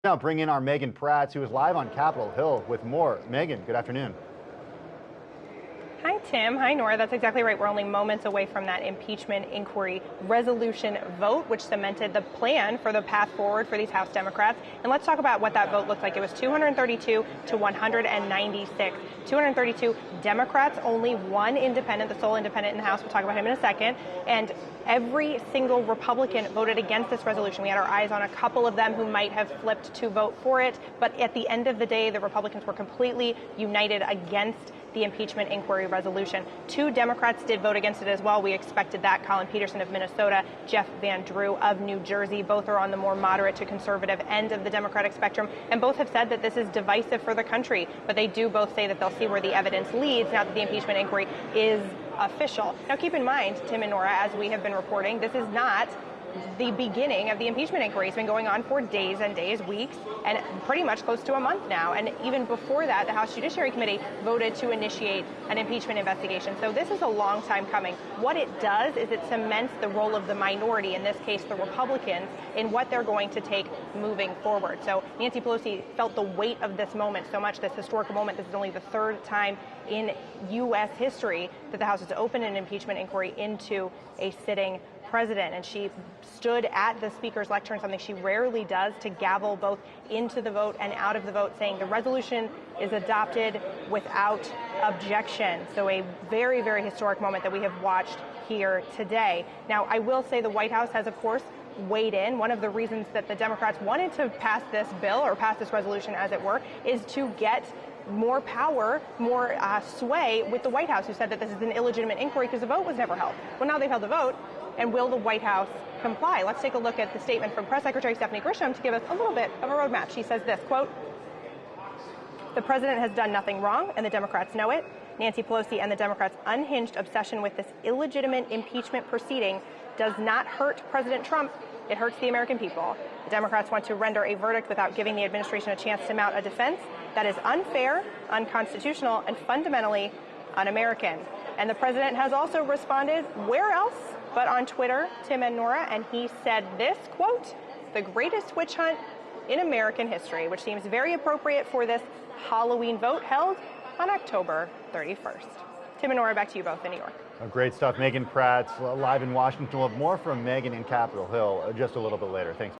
Now bring in our Megan Pratt, who is live on Capitol Hill with more. Megan, good afternoon. Hi, Tim. Hi, Nora. That's exactly right. We're only moments away from that impeachment inquiry resolution vote, which cemented the plan for the path forward for these House Democrats. And let's talk about what that vote looked like. It was 232 to 196. 232 Democrats, only one independent, the sole independent in the House. We'll talk about him in a second. And every single Republican voted against this resolution. We had our eyes on a couple of them who might have flipped to vote for it. But at the end of the day, the Republicans were completely united against the impeachment inquiry resolution. Two Democrats did vote against it as well. We expected that. Colin Peterson of Minnesota, Jeff Van Drew of New Jersey. Both are on the more moderate to conservative end of the Democratic spectrum, and both have said that this is divisive for the country. But they do both say that they'll see where the evidence leads now that the impeachment inquiry is official. Now, keep in mind, Tim and Nora, as we have been reporting, this is not the beginning of the impeachment inquiry. It's been going on for days and days, weeks, and pretty much close to a month now. And even before that, the House Judiciary Committee voted to initiate an impeachment investigation. So this is a long time coming. What it does is it cements the role of the minority, in this case the Republicans, in what they're going to take moving forward. So Nancy Pelosi felt the weight of this moment so much, this historical moment. This is only the third time in U.S. history that the House has opened an impeachment inquiry into a sitting president, and she stood at the speaker's lectern, something she rarely does, to gavel both into the vote and out of the vote, saying the resolution is adopted without objection. So a very, very historic moment that we have watched here today. Now, I will say the White House has, of course, weighed in. One of the reasons that the Democrats wanted to pass this bill, or pass this resolution as it were, is to get more power, more sway with the White House, who said that this is an illegitimate inquiry because the vote was never held. Well, now they've held the vote, and will the White House comply? Let's take a look at the statement from Press Secretary Stephanie Grisham to give us a little bit of a roadmap. She says this, quote, "The president has done nothing wrong, and the Democrats know it. Nancy Pelosi and the Democrats' unhinged obsession with this illegitimate impeachment proceeding does not hurt President Trump. It hurts the American people. The Democrats want to render a verdict without giving the administration a chance to mount a defense. That is unfair, unconstitutional, and fundamentally un-American." And the president has also responded, where else but on Twitter, Tim and Nora, and he said this, quote, "The greatest witch hunt in American history," which seems very appropriate for this Halloween vote held on October 31st. Tim and Nora, back to you both in New York. Great stuff. Megan Pratt live in Washington. We'll have more from Megan in Capitol Hill just a little bit later. Thanks.